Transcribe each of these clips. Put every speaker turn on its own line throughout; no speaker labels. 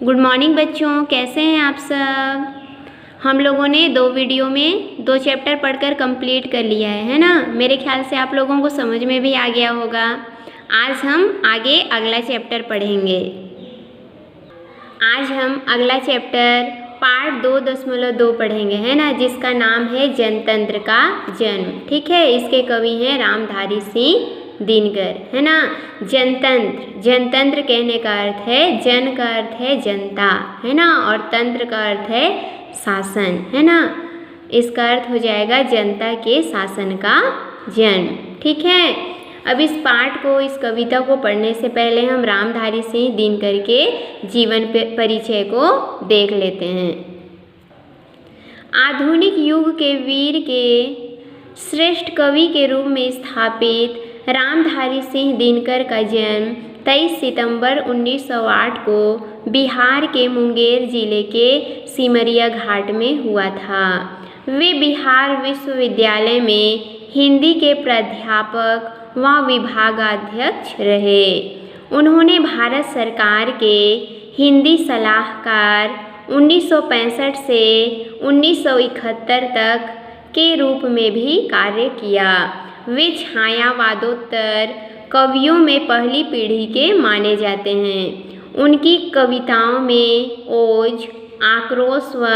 Good morning बच्चों, कैसे हैं आप सब। हम लोगों ने 2 वीडियो में 2 चैप्टर पढ़कर कंप्लीट कर लिया है ना। मेरे ख्याल से आप लोगों को समझ में भी आ गया होगा। आज हम आगे अगला चैप्टर पढ़ेंगे। आज हम अगला चैप्टर पार्ट 2.2 पढ़ेंगे, है ना, जिसका नाम है जनतंत्र का जन्म। ठीक है, इसके कवि हैं रामधारी सिंह दिनकर, है ना। जनतंत्र, जनतंत्र कहने का अर्थ है, जन का अर्थ है जनता, है ना, और तंत्र का अर्थ है शासन, है ना। इसका अर्थ हो जाएगा जनता के शासन का जन्म। ठीक है, अब इस पाठ को, इस कविता को पढ़ने से पहले हम रामधारी सिंह दिनकर के जीवन परिचय को देख लेते हैं। आधुनिक युग के वीर के श्रेष्ठ कवि के रूप में स्थापित रामधारी सिंह दिनकर का जन्म 23 सितंबर 1908 को बिहार के मुंगेर जिले के सिमरिया घाट में हुआ था। वे बिहार विश्वविद्यालय में हिंदी के प्राध्यापक व विभागाध्यक्ष रहे। उन्होंने भारत सरकार के हिंदी सलाहकार 1965 से 1971 तक के रूप में भी कार्य किया। वे छायावादोत्तर कवियों में पहली पीढ़ी के माने जाते हैं। उनकी कविताओं में ओज, आक्रोश व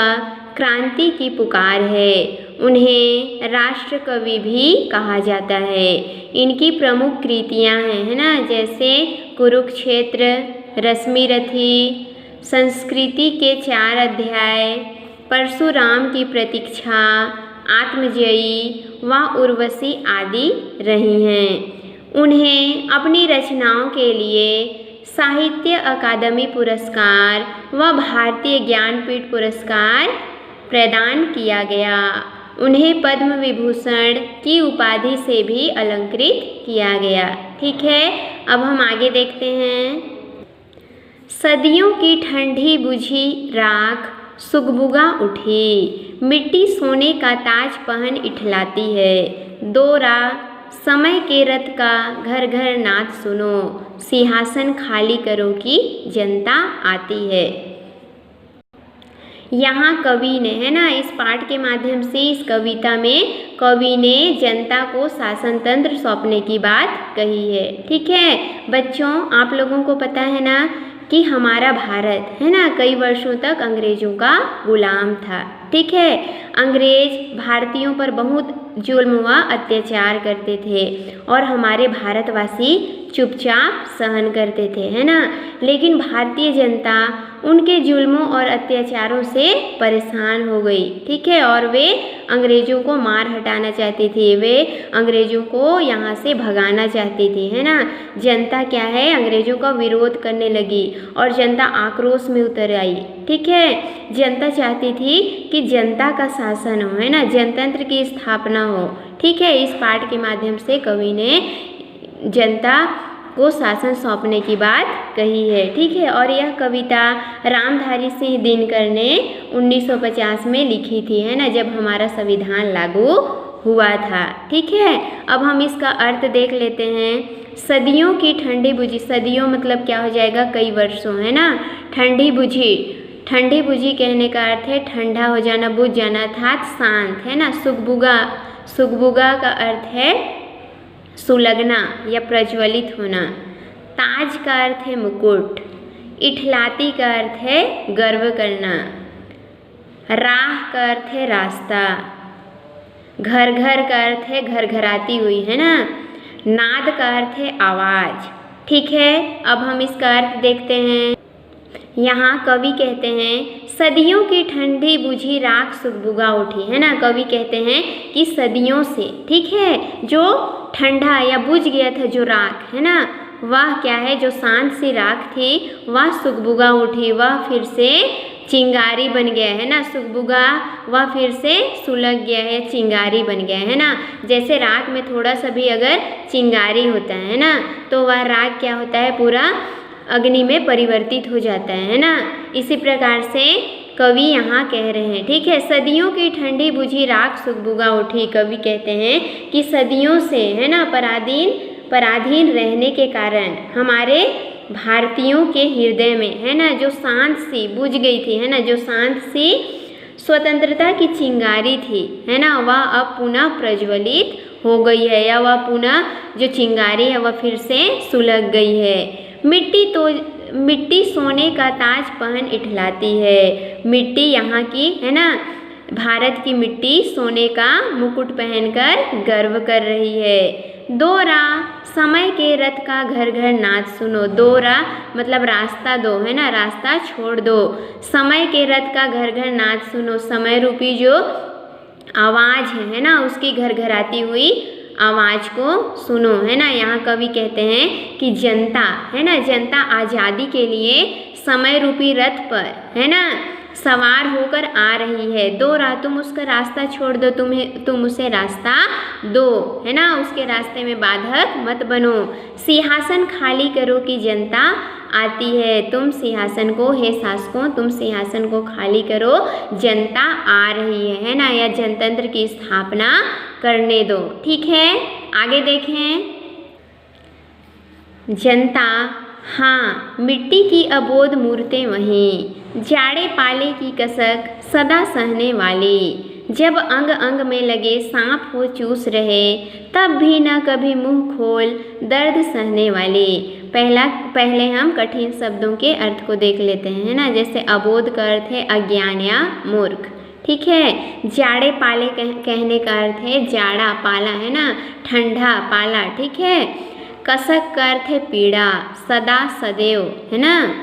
क्रांति की पुकार है। उन्हें राष्ट्र कवि भी कहा जाता है। इनकी प्रमुख कृतियां हैं, है ना, जैसे कुरुक्षेत्र, रश्मिरथी, संस्कृति के 4 अध्याय, परशुराम की प्रतीक्षा, आत्मजयी व उर्वशी आदि रही हैं। उन्हें अपनी रचनाओं के लिए साहित्य अकादमी पुरस्कार व भारतीय ज्ञानपीठ पुरस्कार प्रदान किया गया। उन्हें पद्म विभूषण की उपाधि से भी अलंकृत किया गया। ठीक है, अब हम आगे देखते हैं। सदियों की ठंडी बुझी राख सुगबुगा उठी, मिट्टी सोने का ताज पहन इठलाती है। दोरा समय के रथ का घर घर नाद सुनो, सिंहासन खाली करो कि जनता आती है। यहाँ कवि ने, है ना, इस पाठ के माध्यम से, इस कविता में कवि ने जनता को शासन तंत्र सौंपने की बात कही है। ठीक है बच्चों, आप लोगों को पता है ना कि हमारा भारत, है ना, कई वर्षों तक अंग्रेजों का गुलाम था। ठीक है, अंग्रेज भारतीयों पर बहुत जुल्म व अत्याचार करते थे और हमारे भारतवासी चुपचाप सहन करते थे, है ना। लेकिन भारतीय जनता उनके जुल्मों और अत्याचारों से परेशान हो गई। ठीक है, और वे अंग्रेजों को मार हटाना चाहती थी, वे अंग्रेजों को यहाँ से भगाना चाहती थी, है ना। जनता क्या है, अंग्रेजों का विरोध करने लगी और जनता आक्रोश में उतर आई। ठीक है, जनता चाहती थी कि जनता का शासन हो, है ना, जनतंत्र की स्थापना हो। ठीक है, इस पाठ के माध्यम से कवि ने जनता को शासन सौंपने की बात कही है। ठीक है, और यह कविता रामधारी सिंह दिनकर ने 1950 में लिखी थी, है ना, जब हमारा संविधान लागू हुआ था। ठीक है, अब हम इसका अर्थ देख लेते हैं। सदियों की ठंडी बुझी, सदियों मतलब क्या हो जाएगा, कई वर्षों, है ना। ठंडी बुझी, ठंडी बुझी कहने का अर्थ है ठंडा हो जाना, बुझ जाना, अर्थात शांत, है ना। सुगबुगा, सुगबुगा का अर्थ है सुलगना या प्रज्वलित होना। ताज का अर्थ है मुकुट। इठलाती का अर्थ है गर्व करना। राह का अर्थ है रास्ता। घर घर का अर्थ है घर घराती हुई, है ना। नाद का अर्थ है आवाज। ठीक है, अब हम इसका अर्थ देखते हैं। यहाँ कवि कहते हैं सदियों की ठंडी बुझी राख सुगबुगा उठी, है ना। कवि कहते हैं कि सदियों से, ठीक है, जो ठंडा या बुझ गया था जो राख, है ना, वह क्या है, जो शांत सी राख थी, वह सुगबुगा उठी, वह फिर से चिंगारी बन गया, है ना। सुगबुगा वह फिर से सुलग गया है, चिंगारी बन गया है ना। जैसे राख में थोड़ा सा भी अगर चिंगारी होता है ना, तो वह राख क्या होता है, पूरा अग्नि में परिवर्तित हो जाता है ना। इसी प्रकार से कवि यहाँ कह रहे हैं। ठीक है, सदियों की ठंडी बुझी राख सुगबुगा उठी। कवि कहते हैं कि सदियों से, है ना, पराधीन रहने के कारण हमारे भारतीयों के हृदय में, है ना, जो शांत सी बुझ गई थी, है ना, जो शांत सी स्वतंत्रता की चिंगारी थी, है ना, वह अब पुनः प्रज्वलित हो गई है, या वह पुनः जो चिंगारी है वह फिर से सुलग गई है। मिट्टी सोने का ताज पहन इठलाती है। मिट्टी यहाँ की, है ना, भारत की मिट्टी सोने का मुकुट पहनकर गर्व कर रही है। दोरा समय के रथ का घर घर नाच सुनो। दोरा मतलब रास्ता दो, है ना, रास्ता छोड़ दो। समय के रथ का घर घर नाच सुनो। समय रूपी जो आवाज़ है ना, उसकी घर घर आती हुई आवाज़ को सुनो, है ना। यहाँ कवि कहते हैं कि जनता, है ना, जनता आज़ादी के लिए समय रूपी रथ पर, है ना, सवार होकर आ रही है। दोरा तुम उसका रास्ता छोड़ दो, तुम उसे रास्ता दो, है ना, उसके रास्ते में बाधक मत बनो। सिंहासन खाली करो कि जनता आती है। तुम सिंहासन को, हे शासकों, तुम सिंहासन को खाली करो, जनता आ रही है ना, या जनतंत्र की स्थापना करने दो। ठीक है, आगे देखें। जनता, हाँ, मिट्टी की अबोध मूर्तें वहीं, जाड़े पाले की कसक सदा सहने वाली। जब अंग अंग में लगे सांप हो चूस रहे, तब भी न कभी मुंह खोल दर्द सहने वाली। पहले हम कठिन शब्दों के अर्थ को देख लेते हैं, है ना। जैसे अबोध का अर्थ है अज्ञान या मूर्ख, ठीक है। जाड़े पाले कहने का अर्थ है जाड़ा, पाला, है ना, ठंडा, पाला, ठीक है। कसक का अर्थ है पीड़ा, सदा, सदैव, है ना।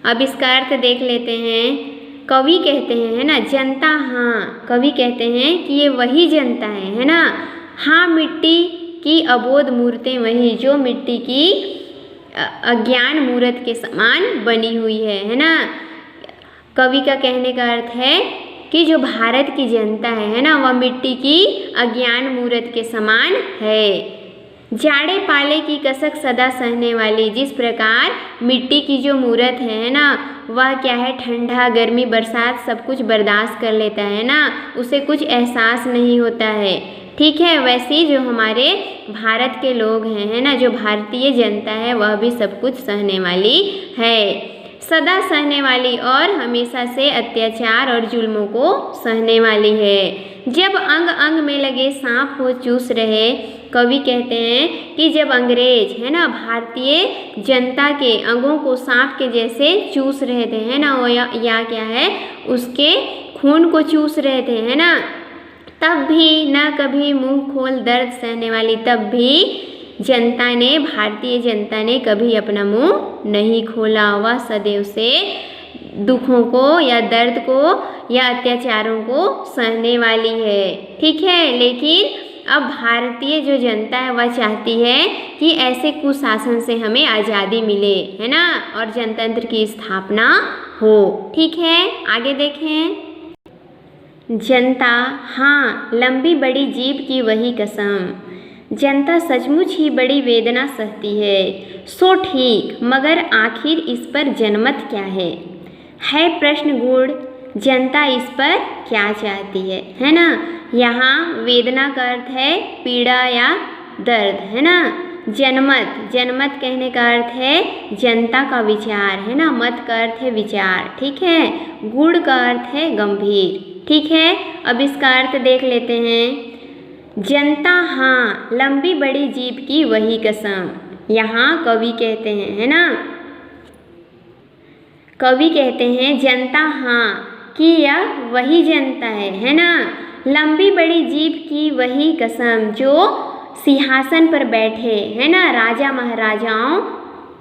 अब इसका अर्थ देख लेते हैं। कवि कहते हैं, है ना, जनता, हाँ, कवि कहते हैं कि ये वही जनता है ना। हाँ, मिट्टी की अबोध मूर्तें वही, जो मिट्टी की अज्ञान मूर्त के समान बनी हुई है ना। कवि का कहने का अर्थ है कि जो भारत की जनता है ना, वह मिट्टी की अज्ञान मूर्त के समान है। जाड़े पाले की कसक सदा सहने वाली, जिस प्रकार मिट्टी की जो मूर्त है ना, वह क्या है, ठंडा, गर्मी, बरसात सब कुछ बर्दाश्त कर लेता है ना, उसे कुछ एहसास नहीं होता है, ठीक है। वैसे जो हमारे भारत के लोग हैं, है ना, जो भारतीय जनता है, वह भी सब कुछ सहने वाली है, सदा सहने वाली, और हमेशा से अत्याचार और जुल्मों को सहने वाली है। जब अंग अंग में लगे सांप हो चूस रहे, कवि कहते हैं कि जब अंग्रेज, है ना, भारतीय जनता के अंगों को सांप के जैसे चूस रहे थे, है ना, वो या क्या है, उसके खून को चूस रहे थे, है ना, तब भी न कभी मुंह खोल दर्द सहने वाली, तब भी जनता ने, भारतीय जनता ने कभी अपना मुंह नहीं खोला। वह सदैव से दुखों को या दर्द को या अत्याचारों को सहने वाली है, ठीक है। लेकिन अब भारतीय जो जनता है वह चाहती है कि ऐसे कुशासन से हमें आज़ादी मिले, है ना, और जनतंत्र की स्थापना हो, ठीक है। आगे देखें। जनता, हाँ, लंबी बड़ी जीभ की वही कसम। जनता सचमुच ही बड़ी वेदना सहती है, सो ठीक, मगर आखिर इस पर जनमत क्या है प्रश्न गूढ़। जनता इस पर क्या चाहती है ना। यहाँ वेदना का अर्थ है पीड़ा या दर्द, है ना। जनमत कहने का अर्थ है जनता का विचार, है ना। मत का अर्थ है विचार, ठीक है। गूढ़ का अर्थ है गंभीर, ठीक है। अब इसका अर्थ देख लेते हैं। जनता, हाँ, लंबी बड़ी जीभ की वही कसम। यहाँ कवि कहते हैं, है ना, कवि कहते हैं जनता, हाँ, कि यह वही जनता है ना, लंबी बड़ी जीभ की वही कसम, जो सिंहासन पर बैठे, है ना, राजा महाराजाओं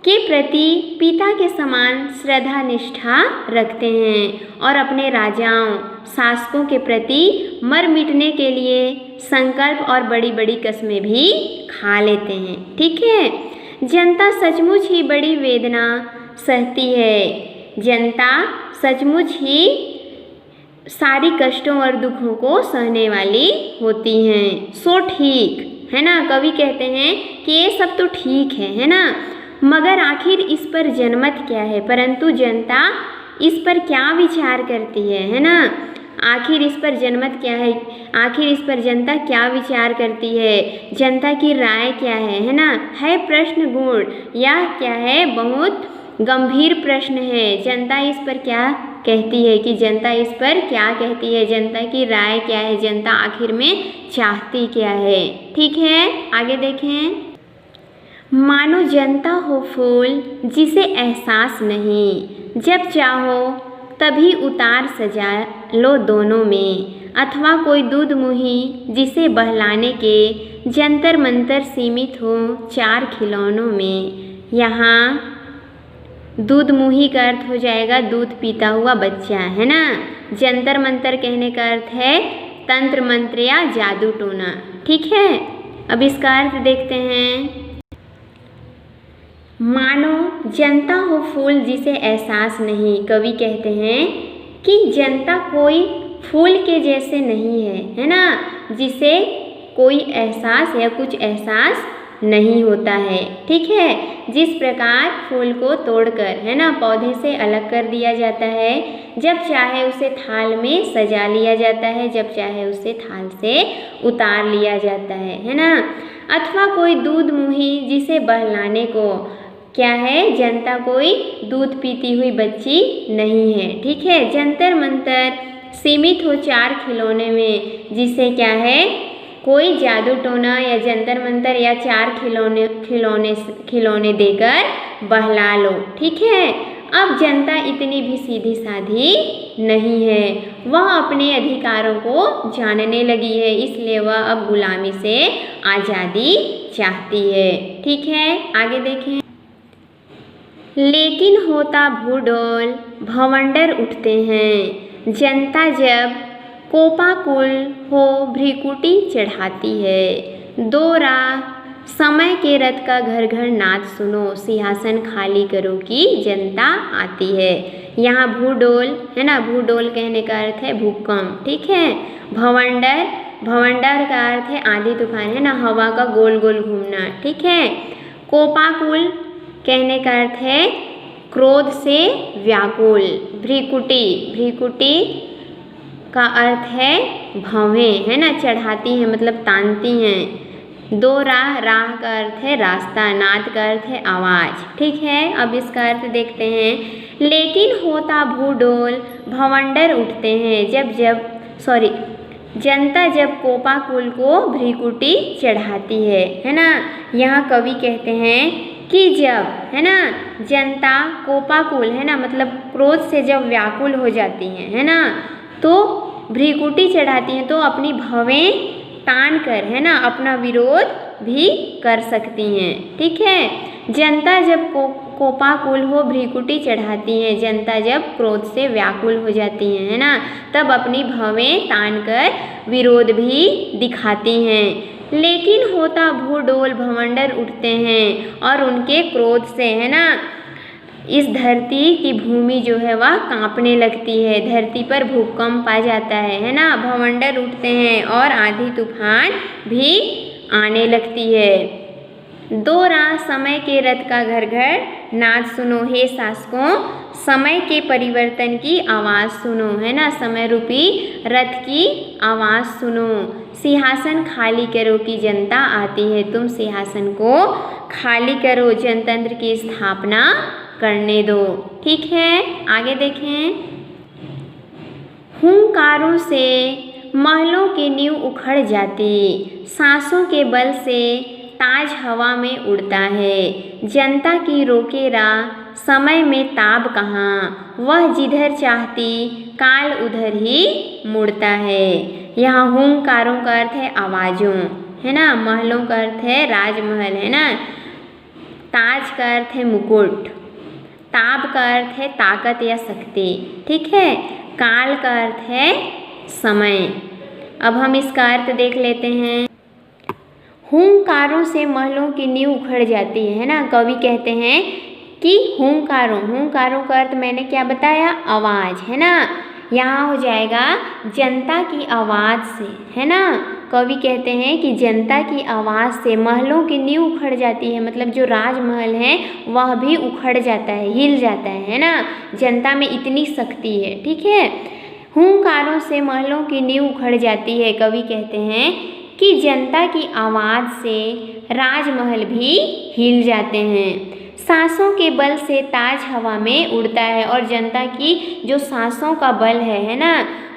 के प्रति पिता के समान श्रद्धा निष्ठा रखते हैं, और अपने राजाओं, शासकों के प्रति मर मिटने के लिए संकल्प और बड़ी बड़ी कस्में भी खा लेते हैं, ठीक है। जनता सचमुच ही बड़ी वेदना सहती है। जनता सचमुच ही सारी कष्टों और दुखों को सहने वाली होती हैं, सो ठीक, है ना। कवि कहते हैं कि ये सब तो ठीक है ना, मगर आखिर इस पर जनमत क्या है, परंतु जनता इस पर क्या विचार करती है ना। आखिर इस पर जनमत क्या है, आखिर इस पर जनता क्या विचार करती है, जनता की राय क्या है ना। है प्रश्न गुण या क्या है, बहुत गंभीर प्रश्न है। जनता इस पर क्या कहती है, कि जनता इस पर क्या कहती है, जनता की राय क्या है, जनता आखिर में चाहती क्या है। ठीक है, आगे देखें। मानो जनता हो फूल जिसे एहसास नहीं, जब चाहो तभी उतार सजा लो दोनों में, अथवा कोई दूध मुही जिसे बहलाने के जंतर मंतर सीमित हो चार खिलौनों में। यहाँ दूध मुही का अर्थ हो जाएगा दूध पीता हुआ बच्चा, है ना। जंतर मंतर कहने का अर्थ है तंत्र मंत्र या जादू टोना। ठीक है, अब इसका अर्थ देखते हैं। मानो जनता हो फूल जिसे एहसास नहीं, कवि कहते हैं कि जनता कोई फूल के जैसे नहीं है, है ना, जिसे कोई एहसास या कुछ एहसास नहीं होता है। ठीक है, जिस प्रकार फूल को तोड़कर, है ना, पौधे से अलग कर दिया जाता है, जब चाहे उसे थाल में सजा लिया जाता है, जब चाहे उसे थाल से उतार लिया जाता है ना। अथवा कोई दूध मुही जिसे बहलाने को, क्या है, जनता कोई दूध पीती हुई बच्ची नहीं है। ठीक है, जंतर मंतर सीमित हो चार खिलौने में, जिसे क्या है, कोई जादू टोना या जंतर मंतर या चार खिलौने देकर बहला लो। ठीक है, अब जनता इतनी भी सीधी साधी नहीं है, वह अपने अधिकारों को जानने लगी है, इसलिए वह अब गुलामी से आज़ादी चाहती है। ठीक है, आगे देखें। लेकिन होता भूडोल भवंडर उठते हैं, जनता जब कोपाकुल हो भ्रिकुटी चढ़ाती है। दो राह समय के रथ का घर घर नाद सुनो, सिंहासन खाली करो की जनता आती है। यहाँ भूडोल, है ना, भूडोल कहने का अर्थ है भूकंप। ठीक है, भवंडर, भवंडर का अर्थ है आंधी तूफान, है ना, हवा का गोल गोल घूमना। ठीक है, कोपाकुल कहने का अर्थ है क्रोध से व्याकुल। भ्रिकुटी, भ्रिकुटी का अर्थ है भवें, है ना, चढ़ाती हैं मतलब तानती हैं। दो राह, राह का अर्थ है रास्ता, नाद का अर्थ है आवाज़। ठीक है, अब इसका अर्थ देखते हैं। लेकिन होता भूडोल भवंडर उठते हैं, जनता जब कोपाकुल को भ्रिकुटी चढ़ाती है ना। यहाँ कवि कहते हैं कि जब, है ना, जनता कोपाकुल, है ना, मतलब क्रोध से जब व्याकुल हो जाती है ना, तो भ्रिकुटी चढ़ाती हैं, तो अपनी भवें तान कर, है ना, अपना विरोध भी कर सकती हैं। ठीक है, जनता जब कोपाकुल हो भ्रिकुटी चढ़ाती हैं, जनता जब क्रोध से व्याकुल हो जाती हैं, है ना, तब अपनी भवें तान कर विरोध भी दिखाती हैं। लेकिन होता भूडोल भवंडर उठते हैं, और उनके क्रोध से, है ना, इस धरती की भूमि जो है वह कांपने लगती है, धरती पर भूकंप आ जाता है ना, भवंडर उठते हैं और आंधी तूफान भी आने लगती है। दो राह समय के रथ का घर घर नाद सुनो, हे शासकों समय के परिवर्तन की आवाज़ सुनो, है ना, समय रूपी रथ की आवाज़ सुनो। सिंहासन खाली करो की जनता आती है, तुम सिंहासन को खाली करो, जनतंत्र की स्थापना करने दो। ठीक है, आगे देखें। हुंकारों से महलों की नींव उखड़ जाती, सांसों के बल से ताज हवा में उड़ता है। जनता की रोके राह समय में ताब कहाँ, वह जिधर चाहती काल उधर ही मुड़ता है। यहाँ हुंकारों का अर्थ है आवाज़ों, है ना, महलों का अर्थ है राजमहल, है ना, ताज का अर्थ है मुकुट, ताब का अर्थ है ताकत या शक्ति। ठीक है, काल का अर्थ है समय। अब हम इसका अर्थ देख लेते हैं। हुंकारों से महलों की नींव उखड़ जाती है ना, कवि कहते हैं कि हुंकारों, हुंकारों का अर्थ मैंने क्या बताया, आवाज़, है ना, यहाँ हो जाएगा जनता की आवाज़ से, है ना। कवि कहते हैं कि जनता की आवाज़ से महलों की नींव उखड़ जाती है, मतलब जो राजमहल है वह भी उखड़ जाता है, हिल जाता है ना, जनता में इतनी शक्ति है। ठीक है, हुंकारों से महलों की नींव उखड़ जाती है। कवि कहते हैं कि जनता की आवाज़ से राजमहल भी हिल जाते हैं। सांसों के बल से ताज हवा में उड़ता है, और जनता की जो सांसों का बल है ना,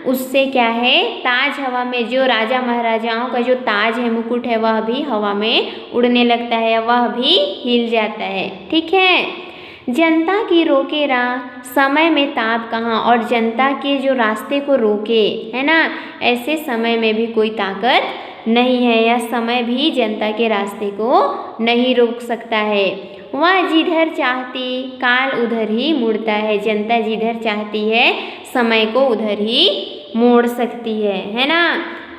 उससे क्या है, ताज हवा में जो राजा महाराजाओं का जो ताज है, मुकुट है, वह भी हवा में उड़ने लगता है, वह भी हिल जाता है। ठीक है। जनता की रोके राह समय में ताब कहाँ, और जनता के जो रास्ते को रोके, है ना, ऐसे समय में भी कोई ताकत नहीं है। यह समय भी जनता के रास्ते को नहीं रोक सकता है। वह जिधर चाहती काल उधर ही मुड़ता है। जनता जिधर चाहती है समय को उधर ही मोड़ सकती है ना।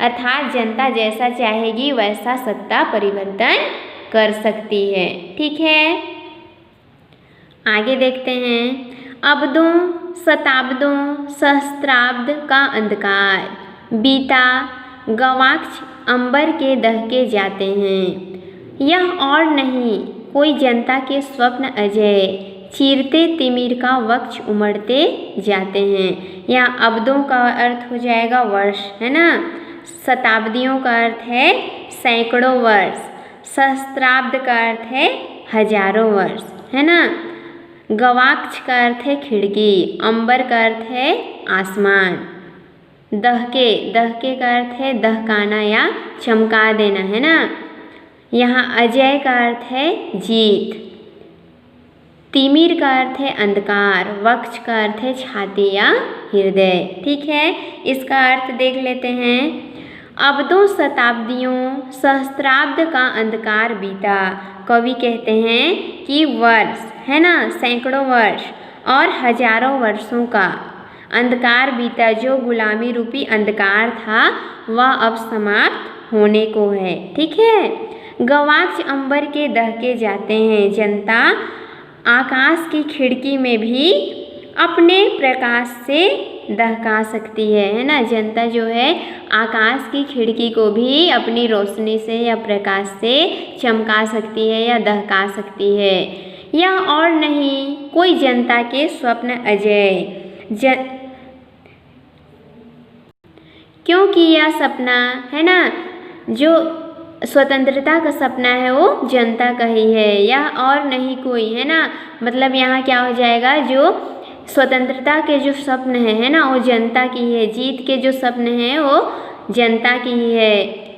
अर्थात जनता जैसा चाहेगी वैसा सत्ता परिवर्तन कर सकती है। ठीक है। आगे देखते हैं। अब्दों शताब्दों सहस्त्राब्द का अंधकार बीता, गवाक्ष अंबर के दहके जाते हैं। यह और नहीं कोई जनता के स्वप्न अजय, चीरते तिमिर का वक्ष उमड़ते जाते हैं। यहाँ अब्दों का अर्थ हो जाएगा वर्ष, है ना। शताब्दियों का अर्थ है सैकड़ों वर्ष। सहस्त्राब्द का अर्थ है हजारों वर्ष, है ना। गवाक्ष का अर्थ है खिड़की। अंबर का अर्थ है आसमान। दहके, दहके का अर्थ है दहकाना या चमका देना, है ना। यहाँ अजय का अर्थ है जीत। तिमिर का अर्थ है अंधकार। वक्ष का अर्थ है छाती या हृदय। ठीक है। इसका अर्थ देख लेते हैं। अब्दों शताब्दियों सहस्त्राब्द का अंधकार बीता। कवि कहते हैं कि वर्ष, है ना, सैकड़ों वर्ष और हजारों वर्षों का अंधकार बीता। जो गुलामी रूपी अंधकार था वह अब समाप्त होने को है। ठीक है। गवाक्ष अंबर के दहके जाते हैं। जनता आकाश की खिड़की में भी अपने प्रकाश से दहका सकती है ना। जनता जो है आकाश की खिड़की को भी अपनी रोशनी से या प्रकाश से चमका सकती है या दहका सकती है। यह और नहीं कोई जनता के स्वप्न अजय, क्योंकि यह सपना, है ना, जो स्वतंत्रता का सपना है वो जनता का ही है। यह और नहीं कोई, है ना। मतलब यहाँ क्या हो जाएगा, जो स्वतंत्रता के जो स्वप्न है ना, वो जनता की है। जीत के जो स्वप्न हैं वो जनता की ही है।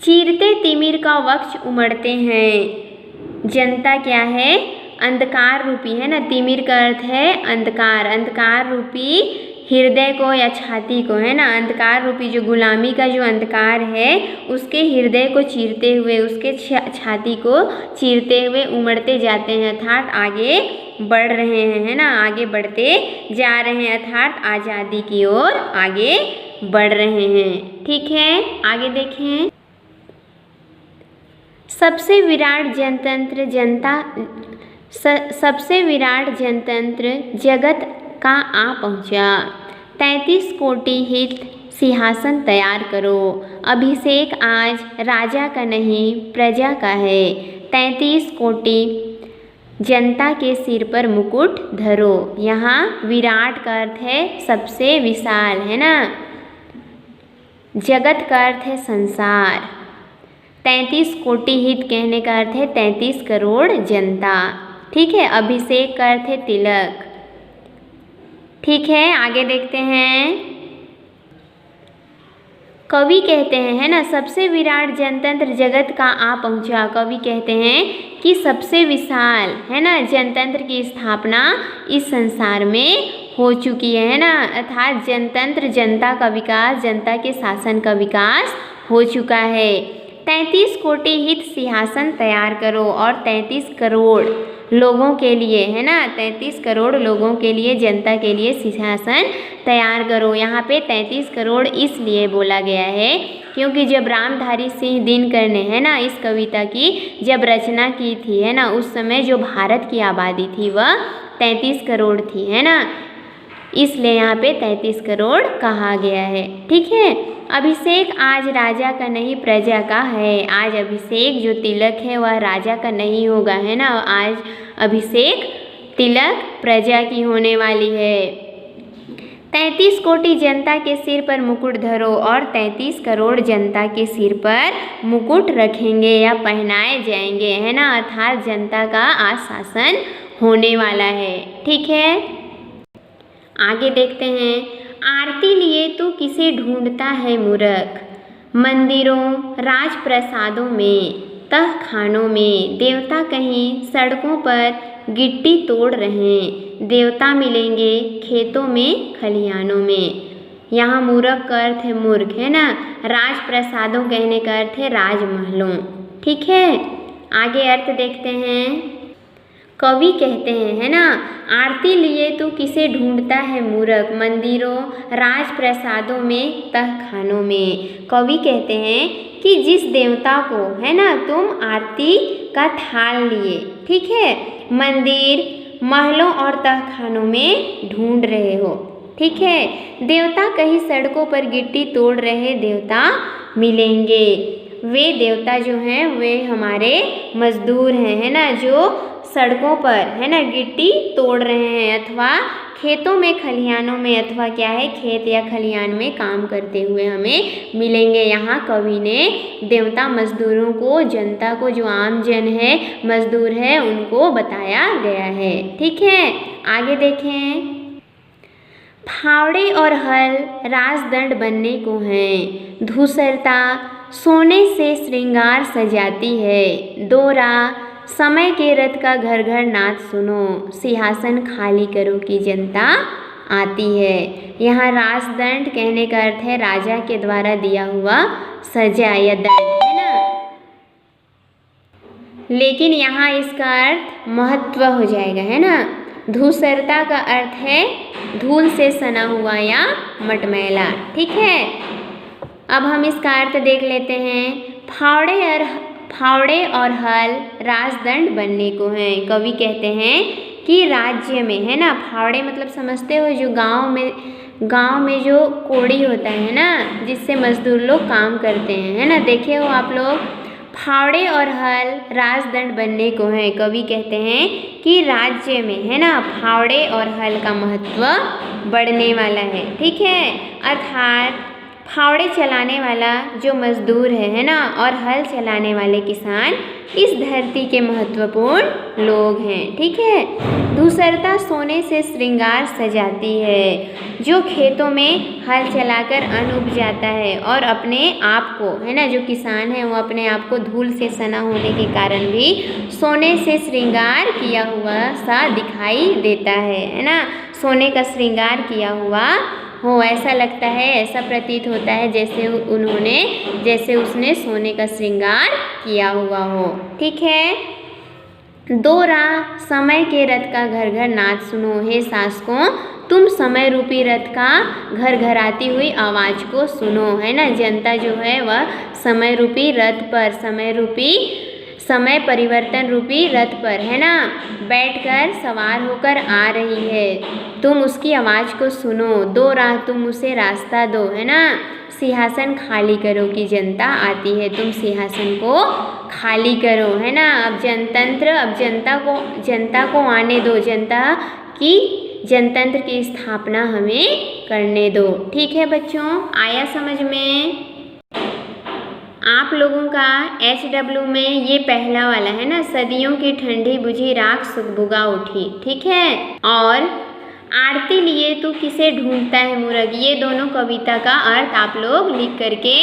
चीरते तिमिर का वक्ष उमड़ते हैं। जनता क्या है, अंधकार रूपी, है ना। तिमिर का अर्थ है अंधकार। अंधकार रूपी हृदय को या छाती को, है ना। अंधकार रूपी जो गुलामी का जो अंधकार है उसके हृदय को चीरते हुए, उसके छाती को चीरते हुए उमड़ते जाते हैं, अर्थात आगे बढ़ रहे हैं, है ना। आगे बढ़ते जा रहे हैं, अर्थात आज़ादी की ओर आगे बढ़ रहे हैं। ठीक है। आगे देखें। सबसे विराट जनतंत्र जगत का आ पहुँचा। 33 कोटि हित सिंहासन तैयार करो। अभिषेक आज राजा का नहीं प्रजा का है। 33 कोटि जनता के सिर पर मुकुट धरो। यहाँ विराट का अर्थ है सबसे विशाल, है ना। जगत का अर्थ है संसार। 33 कोटि हित कहने का अर्थ है 33 करोड़ जनता। ठीक है। अभिषेक का अर्थ है तिलक। ठीक है। आगे देखते हैं। कवि कहते हैं, है ना, सबसे विराट जनतंत्र जगत का आ पहुँचा। कवि कहते हैं कि सबसे विशाल, है ना, जनतंत्र की स्थापना इस संसार में हो चुकी है ना। अर्थात जनतंत्र, जनता का विकास, जनता के शासन का विकास हो चुका है। 33 कोटि हित सिंहासन तैयार करो। और 33 करोड़ लोगों के लिए, है ना, 33 करोड़ लोगों के लिए, जनता के लिए सिंहासन तैयार करो। यहाँ पे 33 करोड़ इसलिए बोला गया है क्योंकि जब रामधारी सिंह दिनकर ने, है ना, इस कविता की जब रचना की थी, है ना, उस समय जो भारत की आबादी थी वह 33 करोड़ थी, है ना। इसलिए यहाँ पे 33 करोड़ कहा गया है। ठीक है। अभिषेक आज राजा का नहीं प्रजा का है। आज अभिषेक जो तिलक है वह राजा का नहीं होगा, है ना। आज अभिषेक तिलक प्रजा की होने वाली है। 33 कोटि जनता के सिर पर मुकुट धरो और 33 करोड़ जनता के सिर पर मुकुट रखेंगे या पहनाए जाएंगे, है ना। अर्थात जनता का आज शासन होने वाला है। ठीक है, आगे देखते हैं। आरती लिए तू किसे ढूंढता है मूर्ख, मंदिरों राजप्रसादों में तहखानों में देवता कहीं सड़कों पर गिट्टी तोड़ रहे, देवता मिलेंगे खेतों में खलिहानों में। यहाँ मूर्ख का अर्थ है मूर्ख, है ना। राजप्रसादों कहने का अर्थ है राजमहलों। ठीक है, आगे अर्थ देखते हैं। कवि कहते हैं, है ना, आरती लिए तू किसे ढूंढता है मूर्ख, मंदिरों राजप्रसादों में तहखानों में। कवि कहते हैं कि जिस देवता को, है ना, तुम आरती का थाल लिए, ठीक है, मंदिर महलों और तहखानों में ढूंढ रहे हो। ठीक है, देवता कहीं सड़कों पर गिट्टी तोड़ रहे देवता मिलेंगे। वे देवता जो हैं वे हमारे मजदूर हैं, है ना, जो सड़कों पर, है ना, गिट्टी तोड़ रहे हैं अथवा खेतों में खलिहानों में अथवा क्या है खेत या खलिहान में काम करते हुए हमें मिलेंगे। यहाँ कवि ने देवता मजदूरों को, जनता को, जो आम जन है मजदूर है, उनको बताया गया है। ठीक है, आगे देखें। फावड़े और हल राजदंड बनने को हैं, धूसरता सोने से श्रृंगार सजाती है, दोरा समय के रथ का घर घर नाच सुनो, सिंहासन खाली करो की जनता आती है। यहाँ राजदंड कहने का अर्थ है राजा के द्वारा दिया हुआ सजा या दंड, है ना, लेकिन यहाँ इसका अर्थ महत्व हो जाएगा, है ना। धूसरता का अर्थ है धूल से सना हुआ या मटमैला। ठीक है, अब हम इसका अर्थ देख लेते हैं। फावड़े और हल राजदंड बनने को हैं। कवि कहते हैं कि राज्य में, है ना, फावड़े मतलब समझते हो, जो गांव में जो कोड़ी होता है ना, जिससे मजदूर लोग काम करते हैं, है ना, देखे हो आप लोग। फावड़े और हल राजदंड बनने को हैं। कवि कहते हैं कि राज्य में, है ना, फावड़े और हल का महत्व बढ़ने वाला है। ठीक है, अर्थात फावड़े चलाने वाला जो मजदूर है ना, और हल चलाने वाले किसान इस धरती के महत्वपूर्ण लोग हैं। ठीक है, धूसरता सोने से श्रृंगार सजाती है, जो खेतों में हल चलाकर अन्न उपजाता है और अपने आप को, है ना, जो किसान है वो अपने आप को धूल से सना होने के कारण भी सोने से श्रृंगार किया हुआ सा दिखाई देता है ना, सोने का श्रृंगार किया हुआ हो, ऐसा लगता है, ऐसा प्रतीत होता है जैसे उसने सोने का श्रृंगार किया हुआ हो। ठीक है, दोरा समय के रथ का घर घर नाच सुनो, हे शासकों तुम समय रूपी रथ का घर घर आती हुई आवाज़ को सुनो, है ना। जनता जो है वह समय रूपी रथ पर, समय परिवर्तन रूपी रथ पर, है ना, बैठकर सवार होकर आ रही है, तुम उसकी आवाज़ को सुनो। दो राह तुम उसे रास्ता दो, है ना, सिंहासन खाली करो की जनता आती है, तुम सिंहासन को खाली करो, है ना। अब जनता को आने दो, जनतंत्र की स्थापना हमें करने दो। ठीक है बच्चों, आया समझ में? आप लोगों का HW में ये पहला वाला है ना, सदियों की ठंडी बुझी राख सुगबुगा उठी। ठीक है, और आरती लिए तू किसे ढूंढता है मूर्ख, ये दोनों कविता का अर्थ आप लोग लिख करके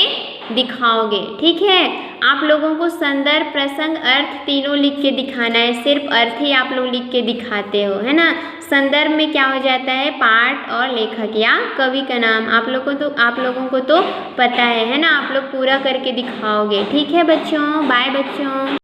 दिखाओगे। ठीक है, आप लोगों को संदर्भ प्रसंग अर्थ तीनों लिख के दिखाना है, सिर्फ अर्थ ही आप लोग लिख के दिखाते हो, है ना। संदर्भ में क्या हो जाता है, पाठ और लेखक या कवि का नाम। आप लोगों को तो पता है ना, आप लोग पूरा करके दिखाओगे। ठीक है बच्चों, बाय बच्चों।